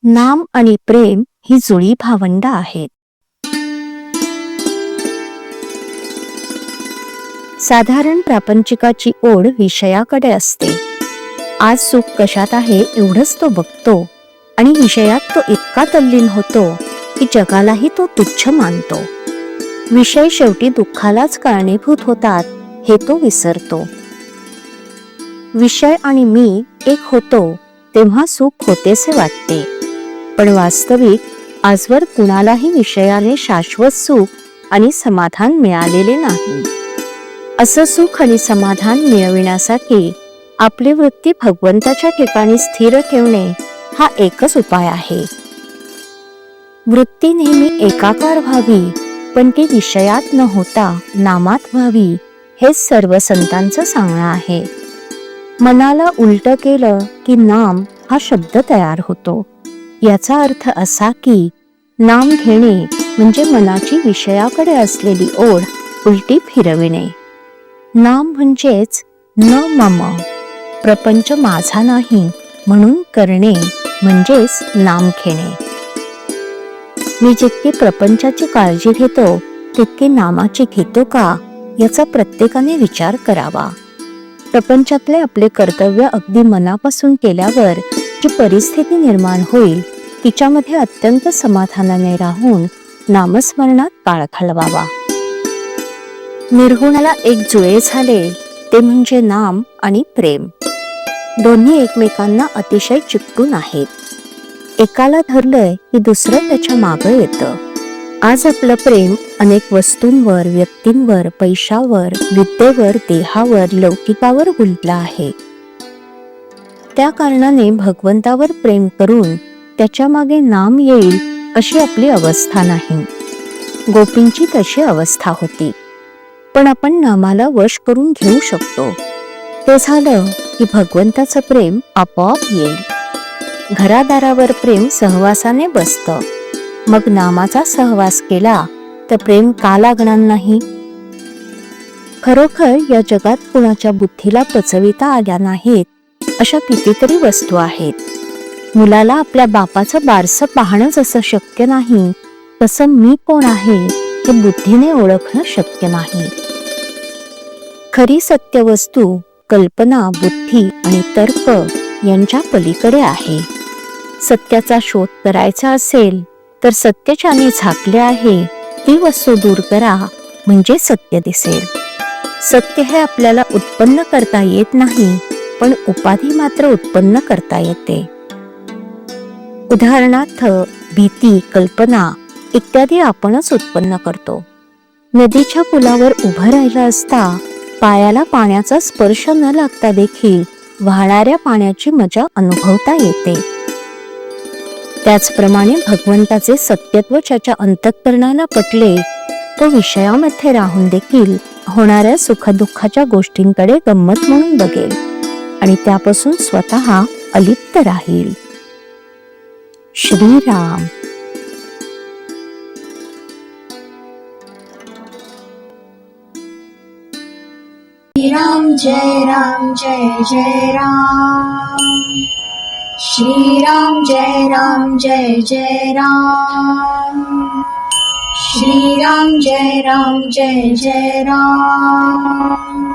नाम आणि प्रेम ही जुळी भावंड आहेत. साधारण प्रापंचिकाची ओढ विषयाकडे असते. आज सुख कशात आहे एवढंच तो बघतो आणि विषयात तो इतका तल्लीन होतो की जगालाही तो तुच्छ मानतो. विषय शेवटी दुःखालाच कारणीभूत होतात हे तो विसरतो. विषय आणि मी एक होतो तेव्हा सुख होतेसे वाटते, पण वास्तविक आजवर कुणालाही विषयाने शाश्वत सुख आणि समाधान मिळालेले नाही. असं सुख आणि समाधान मिळविण्यासाठी आपली वृत्ती भगवंताच्या ठिकाणी स्थिर ठेवणे हा एकच उपाय आहे. वृत्ती नेहमी एकाकार व्हावी, पण ती विषयात न होता नामात व्हावी, हेच सर्व संतांचं सांगणं आहे. मनाला उलट केलं की नाम हा शब्द तयार होतो. याचा अर्थ असा की नाम घेणे म्हणजे मनाची विषयाकडे असलेली ओढ उलटी फिरविणे. नाम म्हणजेच न मम, प्रपंच माझा नाही म्हणून करणे म्हणजेच नाम घेणे. मी जितकी प्रपंचाची काळजी घेतो तितकी नामाची घेतो का, याचा प्रत्येकाने विचार करावा. प्रपंचातले आपले कर्तव्य अगदी मनापासून केल्यावर जी परिस्थिती निर्माण होईल तिच्यामध्ये अत्यंत समाधानाने राहून नामस्मरणात काळ घालवावा. निर्गुणाला एक जुळे झाले ते म्हणजे नाम आणि प्रेम. दोन्ही एकमेकांना अतिशय चिकटून आहेत. एकाला धरलंय की दुसरं त्याच्या मागं येतं. आज आपलं प्रेम अनेक वस्तूंवर, व्यक्तींवर, पैशावर, विद्येवर, देहावर, लौकिकावर गुंतलं आहे. त्या कारणाने भगवंतावर प्रेम करून त्याच्या मागे नाम येईल अशी आपली अवस्था नाही. गोपींची तशी अवस्था होती, पण आपण नामाला वश करून घेऊ शकतो. ते झालं की भगवंताचं प्रेम आपोआप येईल. घरादारावर प्रेम सहवासाने बसतं, मग नामाचा सहवास केला तर प्रेम का लागणार नाही. खरोखर या जगात कुणाच्या बुद्धीला पचविता आल्या नाहीत अशा कितीतरी वस्तू आहेत. मुलाला आपल्या बापाचं बारसं पाहणं जसं शक्य नाही, तसं मी कोण आहे हे बुद्धीने ओळखणं शक्य नाही. खरी सत्य वस्तू कल्पना, बुद्धी आणि तर्क यांच्या पलीकडे आहे. सत्याचा शोध करायचा असेल तर सत्य ज्याने झाकले आहे ती वस्तू दूर करा, म्हणजे सत्य दिसेल. सत्य हे आपल्याला उत्पन्न करता येत नाही, पण उपाधी मात्र उत्पन्न करता येते. उदाहरणार्थ भीती, कल्पना इत्यादी आपणच उत्पन्न करतो. नदीच्या पुलावर उभं राहिलं असता पायाला पाण्याचा स्पर्श न लागता देखील वाहणाऱ्या पाण्याची मजा अनुभवता येते. त्याचप्रमाणे भगवंताचे सत्यत्व ज्याच्या अंतःकरणाला पटले तो विषयामध्ये राहून देखील होणाऱ्या सुखदुःखाच्या गोष्टींकडे गंमत म्हणून बघेल आणि त्यापासून स्वतः अलिप्त राहील. श्रीराम. राम जय राम जय जय राम. श्रीराम जय राम जय जय राम. श्रीराम जय राम जय जय राम.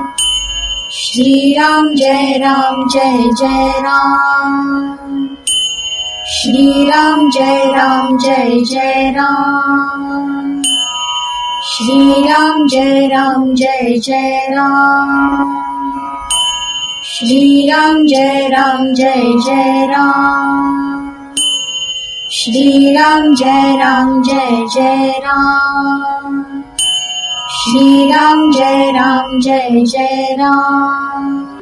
श्रीराम जय राम जय जय राम. श्रीराम जय राम जय जय राम. श्रीराम जय राम जय जय राम. श्रीराम जय राम जय जय राम. श्रीराम जय राम जय जय राम. श्रीराम जय राम जय जय राम.